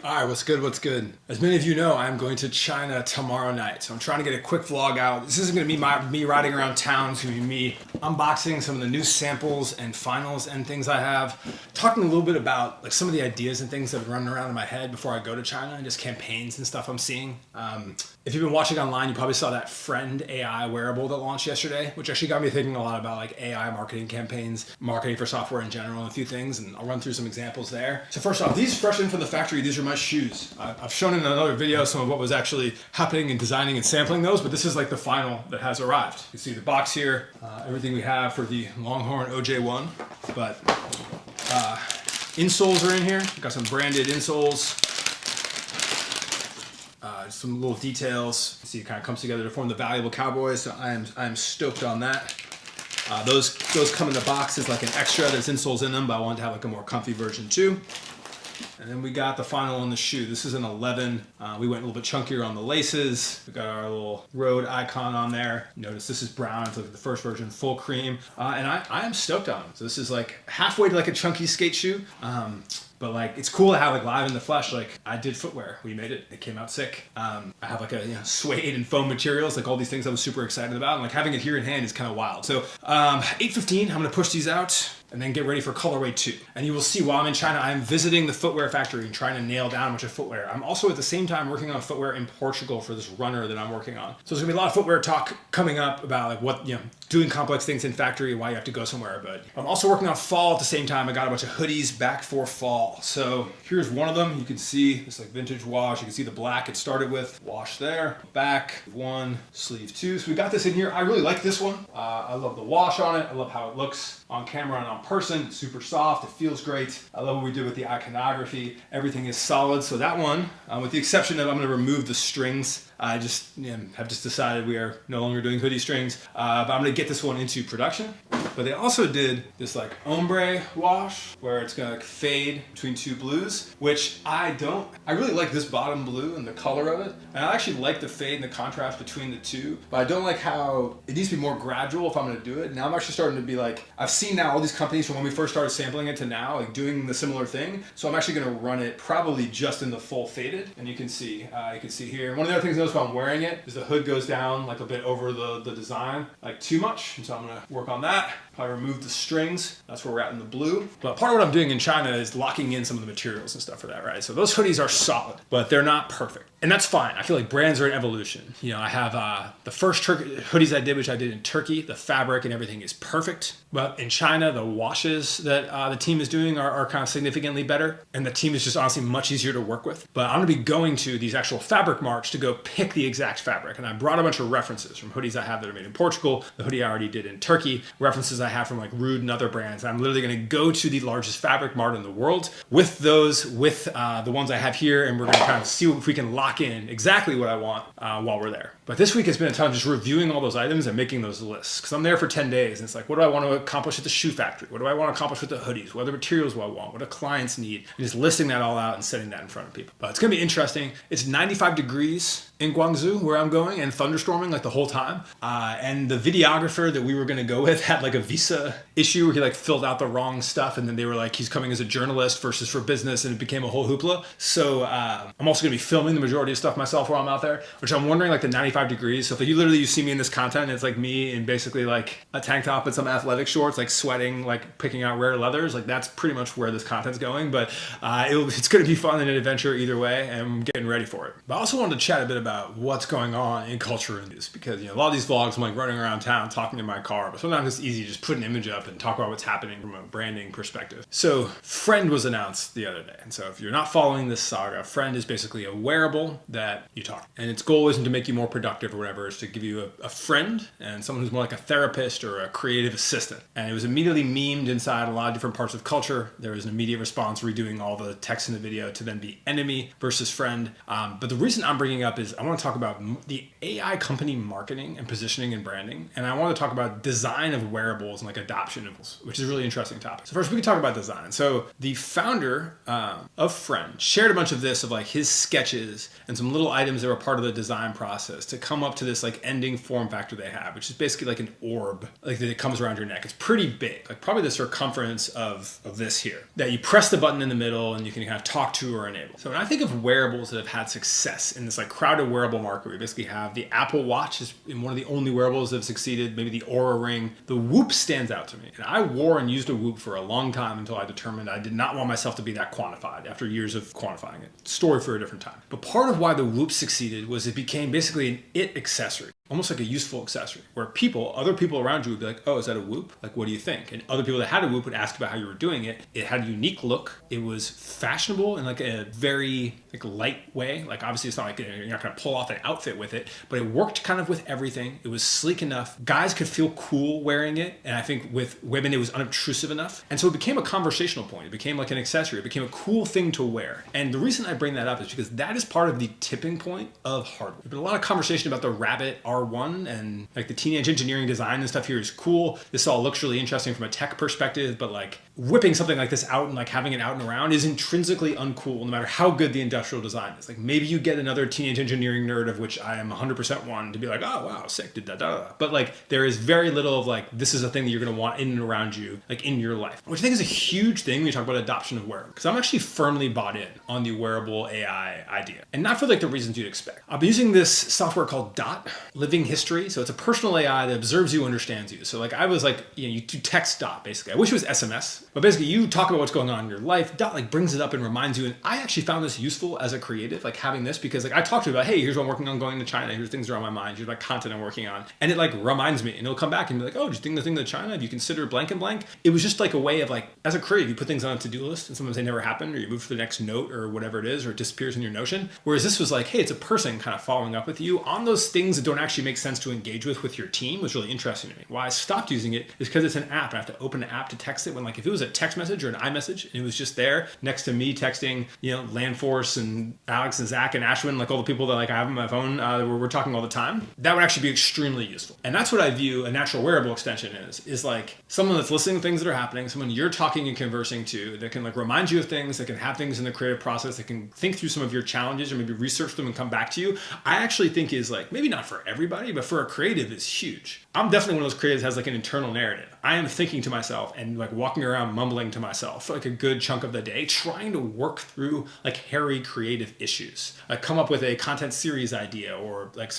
All right, what's good, what's good? As many of you know, I'm going to China tomorrow night. So I'm trying to get a quick vlog out. This isn't gonna be me riding around town. It's gonna be me unboxing some of the new samples and finals and things I have. Talking a little bit about like some of the ideas and things that have been running around in my head before I go to China and just campaigns and stuff I'm seeing. If you've been watching online, you probably saw that Friend AI wearable that launched yesterday, which actually got me thinking a lot about like AI marketing campaigns, marketing for software in general, and a few things, and I'll run through some examples there. So first off, these fresh in from the factory, these are my shoes. I've shown in another video some of what was actually happening and designing and sampling those, but this is like the final that has arrived. You can see the box here, everything we have for the Longhorn OJ1, but insoles are in here. We've got some branded insoles. Some little details. See, it kind of comes together to form the valuable cowboys. So I am stoked on that. Those come in the box as like an extra. There's insoles in them, but I wanted to have like a more comfy version too. And then we got the final on the shoe. This is an 11. We went a little bit chunkier on the laces. We got our little road icon on there. Notice this is brown. It's like the first version, full cream. And I am stoked on it. So this is like halfway to like a chunky skate shoe. But like, it's cool to have like live in the flesh. Like I did footwear, we made it, it came out sick. I have like a suede and foam materials, like all these things I was super excited about. And like having it here in hand is kind of wild. So 8:15, I'm gonna push these out and then get ready for colorway 2. And you will see while I'm in China, I'm visiting the footwear factory and trying to nail down a bunch of footwear. I'm also at the same time working on footwear in Portugal for this runner that I'm working on. So there's gonna be a lot of footwear talk coming up about like what, doing complex things in factory and why you have to go somewhere. But I'm also working on fall at the same time. I got a bunch of hoodies back for fall. So here's one of them. You can see this like vintage wash. You can see the black it started with. Wash there, back, 1, sleeve 2. So we got this in here. I really like this one. I love the wash on it. I love how it looks on camera and on person. It's super soft. It feels great. I love what we did with the iconography. Everything is solid. So that one, with the exception of I'm gonna remove the strings. I just have decided we are no longer doing hoodie strings, but I'm gonna get this one into production. But they also did this like ombre wash where it's gonna like fade between 2 blues, which I really like this bottom blue and the color of it. And I actually like the fade and the contrast between the two, but I don't like how it needs to be more gradual if I'm gonna do it. Now I'm actually starting to be like, I've seen now all these companies from when we first started sampling it to now, like doing the similar thing. So I'm actually gonna run it probably just in the full faded. And you can see here, one of the other things I noticed while I'm wearing it is the hood goes down like a bit over the design, like too much. And so I'm gonna work on that. Probably remove the strings. That's where we're at in the blue. But part of what I'm doing in China is locking in some of the materials and stuff for that, right? So those hoodies are solid, but they're not perfect. And that's fine. I feel like brands are in evolution. I have the first hoodies I did, which I did in Turkey. The fabric and everything is perfect. But in China, the washes that the team is doing are kind of significantly better. And the team is just honestly much easier to work with. But I'm gonna be going to these actual fabric marts to go pick the exact fabric. And I brought a bunch of references from hoodies I have that are made in Portugal, the hoodie I already did in Turkey, references I have from like Rude and other brands. I'm literally gonna go to the largest fabric mart in the world with the ones I have here, and we're gonna kind of see if we can lock in exactly what I want while we're there. But this week has been a ton of just reviewing all those items and making those lists. Because I'm there for 10 days and it's like, what do I want to accomplish at the shoe factory? What do I want to accomplish with the hoodies? What other materials do I want? What do clients need? And just listing that all out and setting that in front of people. But it's gonna be interesting. It's 95 degrees in Guangzhou where I'm going and thunderstorming like the whole time. And the videographer that we were gonna go with had like a visa issue where he like filled out the wrong stuff, and then they were like, he's coming as a journalist versus for business, and it became a whole hoopla. So I'm also gonna be filming the majority of stuff myself while I'm out there, which I'm wondering like the 95 degrees. So if you see me in this content, and it's like me in basically like a tank top and some athletic shorts, like sweating, like picking out rare leathers, like that's pretty much where this content's going. But it's gonna be fun and an adventure either way, and I'm getting ready for it. But I also wanted to chat a bit about what's going on in culture and news, because a lot of these vlogs I'm like running around town talking to my car, but sometimes it's easy to just put an image up and talk about what's happening from a branding perspective. So Friend was announced the other day, and so if you're not following this saga, Friend is basically a wearable that you talk, and its goal isn't to make you more productive or whatever, it's to give you a friend and someone who's more like a therapist or a creative assistant. And it was immediately memed inside a lot of different parts of culture. There was an immediate response redoing all the text in the video to then be enemy versus friend. But the reason I'm bringing up is I want to talk about the AI company marketing and positioning and branding, and I want to talk about design of wearable wearables and like adoption of, which is a really interesting topic. So first we can talk about design. So the founder of Friend shared a bunch of this, of like his sketches and some little items that were part of the design process to come up to this like ending form factor they have, which is basically like an orb, like that it comes around your neck. It's pretty big, like probably the circumference of this here, that you press the button in the middle and you can kind of talk to or enable. So when I think of wearables that have had success in this like crowded wearable market, we basically have the Apple Watch is one of the only wearables that have succeeded, maybe the Oura Ring. The Whoop stands out to me. And I wore and used a Whoop for a long time until I determined I did not want myself to be that quantified after years of quantifying it. Story for a different time. But part of why the Whoop succeeded was it became basically an it accessory. Almost like a useful accessory where other people around you would be like, oh, is that a Whoop? Like, what do you think? And other people that had a Whoop would ask about how you were doing it. It had a unique look. It was fashionable in like a very like light way. Like obviously it's not like you're not going to pull off an outfit with it, but it worked kind of with everything. It was sleek enough. Guys could feel cool wearing it. And I think with women, it was unobtrusive enough. And so it became a conversational point. It became like an accessory. It became a cool thing to wear. And the reason I bring that up is because that is part of the tipping point of hardware. There's been a lot of conversation about the Rabbit R1 and like the teenage engineering design and stuff here is cool. This all looks really interesting from a tech perspective, but like whipping something like this out and like having it out and around is intrinsically uncool no matter how good the industrial design is. Like maybe you get another teenage engineering nerd, of which I am 100% one, to be like, oh wow, sick, did that. But like there is very little of like, this is a thing that you're going to want in and around you, like in your life, which I think is a huge thing when you talk about adoption of wearables. Because I'm actually firmly bought in on the wearable AI idea, and not for like the reasons you'd expect. I'll be using this software called Dot, Living History. So it's a personal AI that observes you, understands you. So like I was like, you do text Dot basically. I wish it was SMS, but basically you talk about what's going on in your life. Dot like brings it up and reminds you. And I actually found this useful as a creative, like having this, because like I talked to you about, hey, here's what I'm working on going to China. Here's things that are on my mind. Here's my content I'm working on. And it like reminds me, and it'll come back and be like, oh, did you think the thing to China? Have you considered blank and blank? It was just like a way of like, as a creative, you put things on a to-do list and sometimes they never happen, or you move to the next note or whatever it is, or it disappears in your Notion. Whereas this was like, hey, it's a person kind of following up with you on those things that don't actually make sense to engage with your team. Was really interesting to me. Why I stopped using it is because it's an app. I have to open the app to text it, when like if it was a text message or an iMessage and it was just there next to me texting, Landforce and Alex and Zach and Ashwin, like all the people that like I have on my phone where we're talking all the time, that would actually be extremely useful. And that's what I view a natural wearable extension is like someone that's listening to things that are happening, someone you're talking and conversing to, that can like remind you of things, that can have things in the creative process, that can think through some of your challenges or maybe research them and come back to you. I actually think is like, maybe not for everybody, but for a creative is huge. I'm definitely one of those creatives that has like an internal narrative. I am thinking to myself and like walking around mumbling to myself for like a good chunk of the day, trying to work through like hairy creative issues. Like come up with a content series idea, or like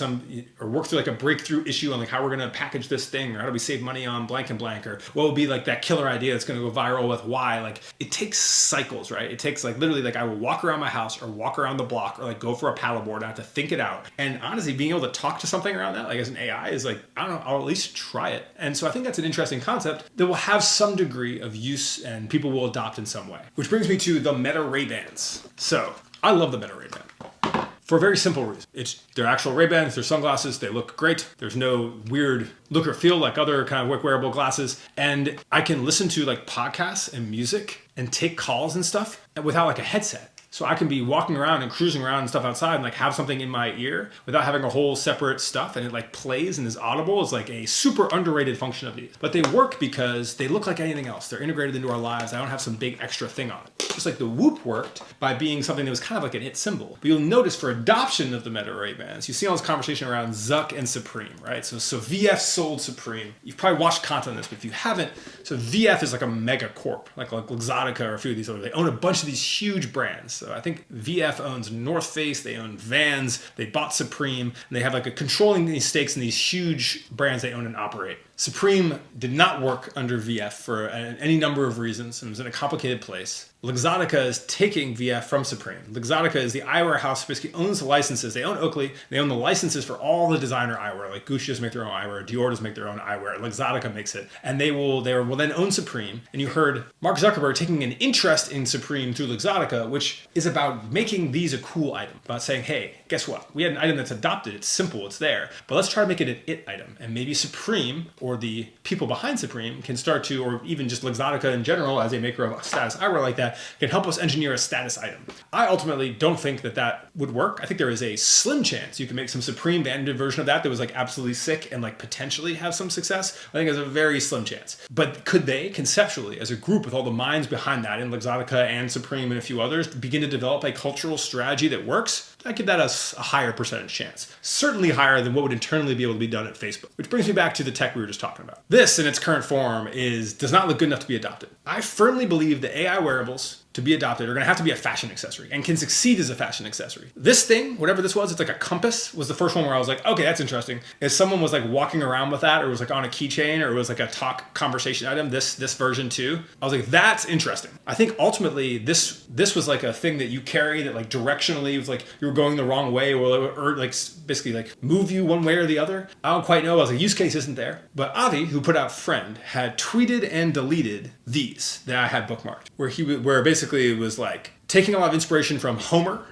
or work through like a breakthrough issue on like how we're going to package this thing, or how do we save money on blank and blank, or what would be like that killer idea that's going to go viral with why. Like it takes cycles, right? It takes like literally like I will walk around my house or walk around the block or like go for a paddleboard and I have to think it out. And honestly, being able to talk to something around that, like as an AI, is like, I don't know, I'll at least try it. And so I think that's an interesting concept that will have some degree of use and people will adopt in some way. Which brings me to the Meta Ray-Bans. So I love the Meta Ray-Ban for a very simple reason. They're actual Ray-Bans, they're sunglasses, they look great. There's no weird look or feel like other kind of wearable glasses. And I can listen to like podcasts and music and take calls and stuff without like a headset. So I can be walking around and cruising around and stuff outside and like have something in my ear without having a whole separate stuff, and it like plays and is audible. Is like a super underrated function of these. But they work because they look like anything else. They're integrated into our lives. I don't have some big extra thing on it. Just like the Whoop worked by being something that was kind of like an it symbol. But you'll notice for adoption of the Meta Ray-Bans, you see all this conversation around Zuck and Supreme, right? So VF sold Supreme. You've probably watched content on this, but if you haven't, so VF is like a mega corp, like Luxottica or a few of these other. They own a bunch of these huge brands. So I think VF owns North Face, they own Vans, they bought Supreme, and they have like a controlling these stakes in these huge brands they own and operate. Supreme did not work under VF for any number of reasons and was in a complicated place. Luxottica is taking VF from Supreme. Luxottica is the eyewear house, basically owns the licenses. They own Oakley. They own the licenses for all the designer eyewear. Like Gucci does make their own eyewear. Dior does make their own eyewear. Luxottica makes it. And they will then own Supreme. And you heard Mark Zuckerberg taking an interest in Supreme through Luxottica, which is about making these a cool item. About saying, hey, guess what? We had an item that's adopted. It's simple. It's there. But let's try to make it an it item. And maybe Supreme or or the people behind Supreme can start to, or even just Luxottica in general as a maker of a status eyewear like that, can help us engineer a status item. I ultimately don't think that that would work. I think there is a slim chance you can make some Supreme vanity version of that was like absolutely sick and like potentially have some success. I think there's a very slim chance. But could they conceptually, as a group with all the minds behind that in Luxottica and Supreme and a few others, begin to develop a cultural strategy that works? I give that a higher percentage chance. Certainly higher than what would internally be able to be done at Facebook. Which brings me back to the tech we were just talking about. This, in its current form, does not look good enough to be adopted. I firmly believe that AI wearables, to be adopted, are going to have to be a fashion accessory and can succeed as a fashion accessory. This thing, whatever this was, it's like a compass, was the first one where I was like, okay, that's interesting. If someone was like walking around with that, or it was like on a keychain, or it was like a talk conversation item, this version too, I was like, that's interesting. I think ultimately this was like a thing that you carry that like directionally was like you were going the wrong way, or like basically like move you one way or the other. I don't quite know. I was like, use case isn't there. But Avi, who put out Friend, had tweeted and deleted these that I had bookmarked, where basically it was like taking a lot of inspiration from Homer,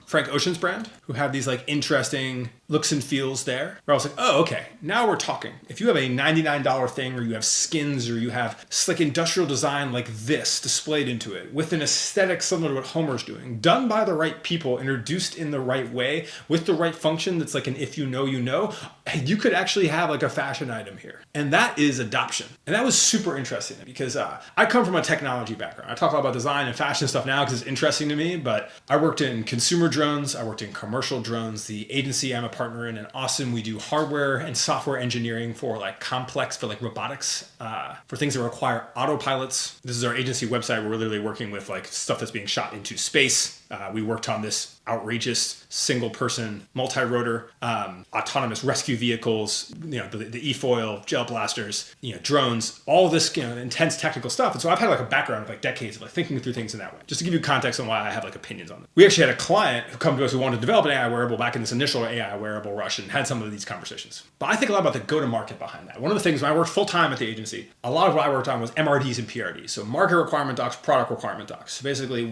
Frank Ocean's brand, who had these like interesting looks and feels there. Where I was like, oh, okay, now we're talking. If you have a $99 thing, or you have skins, or you have slick industrial design like this displayed into it, with an aesthetic similar to what Homer's doing, done by the right people, introduced in the right way, with the right function that's like an if you know, you know, you could actually have like a fashion item here. And that is adoption. And that was super interesting because I come from a technology background. I talk a lot about design and fashion stuff now because it's interesting to me, but I worked in consumer drones, I worked in commercial drones. The agency I'm a partner in Austin, we do hardware and software engineering for like complex, for like robotics, for things that require autopilots. This is our agency website where we're literally working with like stuff that's being shot into space. We worked on this outrageous single person multi-rotor autonomous rescue vehicles, the e-foil, gel blasters, drones, all of this intense technical stuff. And so I've had like a background of like decades of like thinking through things in that way. Just to give you context on why I have like opinions on it. We actually had a client who come to us who wanted to develop an AI wearable back in this initial AI wearable rush and had some of these conversations. But I think a lot about the go-to-market behind that. One of the things when I worked full-time at the agency, a lot of what I worked on was MRDs and PRDs. So market requirement docs, product requirement docs. So basically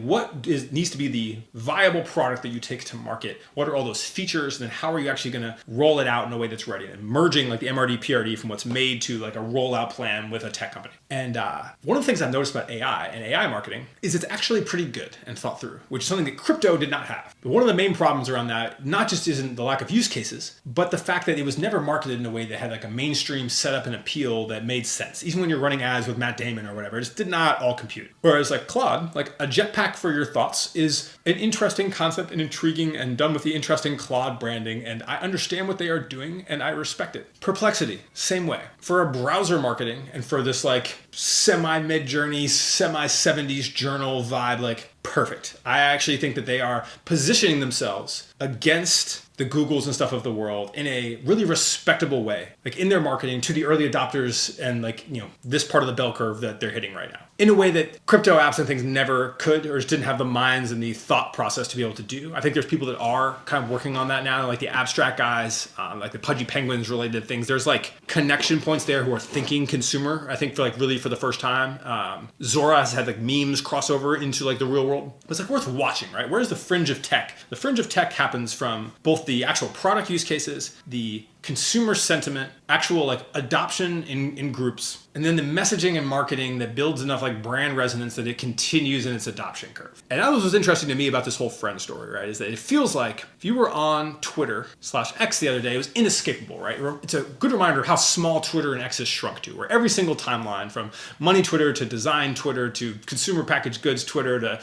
needs to be the viable product that you take to market. What are all those features, and then how are you actually going to roll it out in a way that's ready, and merging like the MRD PRD from what's made to like a rollout plan with a tech company. And one of the things I've noticed about AI and AI marketing is it's actually pretty good and thought through, which is something that crypto did not have. But one of the main problems around that not just isn't the lack of use cases, but the fact that it was never marketed in a way that had like a mainstream setup and appeal that made sense. Even when you're running ads with Matt Damon or whatever, it just did not all compute. Whereas like Claude, like a jetpack for your thoughts, is an interesting concept and intriguing and done with the interesting Claude branding, and I understand what they are doing and I respect it. Perplexity, same way. For a browser marketing and for this like semi-mid-journey, semi-70s journal vibe, like perfect. I actually think that they are positioning themselves against the Googles and stuff of the world in a really respectable way, like in their marketing to the early adopters and like, this part of the bell curve that they're hitting right now, in a way that crypto apps and things never could, or just didn't have the minds and the thought process to be able to do. I think there's people that are kind of working on that now, like the abstract guys, like the Pudgy Penguins related things. There's like connection points there who are thinking consumer. I think for the first time, Zora has had like memes crossover into like the real world. It's like worth watching, right? Where's the fringe of tech? The fringe of tech happens from both the actual product use cases, the consumer sentiment, actual like adoption in groups, and then the messaging and marketing that builds enough like brand resonance that it continues in its adoption curve. And that was what's interesting to me about this whole Friend story, right? Is that it feels like if you were on Twitter/X the other day, it was inescapable, right? It's a good reminder of how small Twitter and X has shrunk to, where every single timeline from money Twitter to design Twitter to consumer packaged goods Twitter to,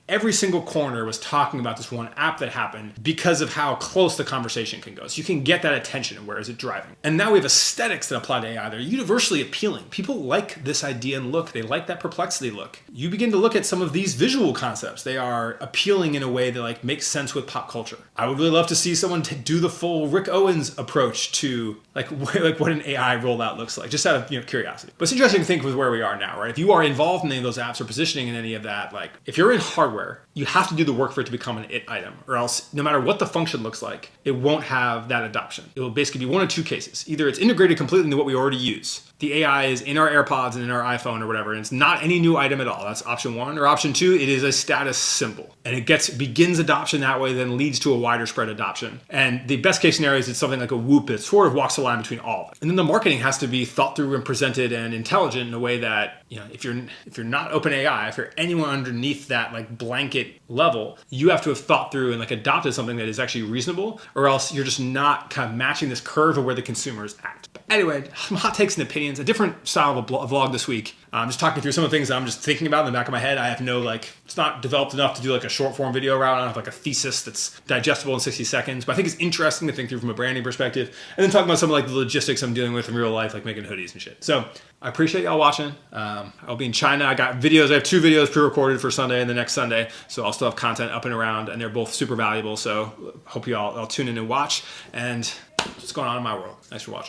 every single corner was talking about this one app that happened because of how close the conversation can go. So you can get that attention, and where is it driving? And now we have aesthetics that apply to AI. They're universally appealing. People like this idea and look. They like that perplexity look. You begin to look at some of these visual concepts. They are appealing in a way that like makes sense with pop culture. I would really love to see someone do the full Rick Owens approach to like what an AI rollout looks like, just out of curiosity. But it's interesting to think with where we are now, right? If you are involved in any of those apps or positioning in any of that, like if you're in hardware, you have to do the work for it to become an it item, or else no matter what the function looks like, it won't have that adoption adoption. It will basically be one of two cases. Either it's integrated completely into what we already use. The AI is in our AirPods and in our iPhone or whatever, and it's not any new item at all. That's option one. Or option two, it is a status symbol. And it begins adoption that way, then leads to a wider spread adoption. And the best case scenario is it's something like a Whoop that sort of walks the line between all of it. And then the marketing has to be thought through and presented and intelligent in a way that, if you're not OpenAI, if you're anyone underneath that like blanket level, you have to have thought through and like adopted something that is actually reasonable, or else you're just not kind of matching this curve of where the consumers act. But anyway, some hot takes and opinions, a different style of a vlog this week. I'm just talking through some of the things that I'm just thinking about in the back of my head. I have no it's not developed enough to do like a short form video route. I don't have like a thesis that's digestible in 60 seconds, but I think it's interesting to think through from a branding perspective, and then talk about some of like the logistics I'm dealing with in real life, like making hoodies and shit. So I appreciate y'all watching. I'll be in China. I got videos. I have 2 videos pre-recorded for Sunday and the next Sunday, so I'll still have content up and around, and they're both super valuable. So hope y'all tune in and watch. And what's going on in my world? Thanks for watching.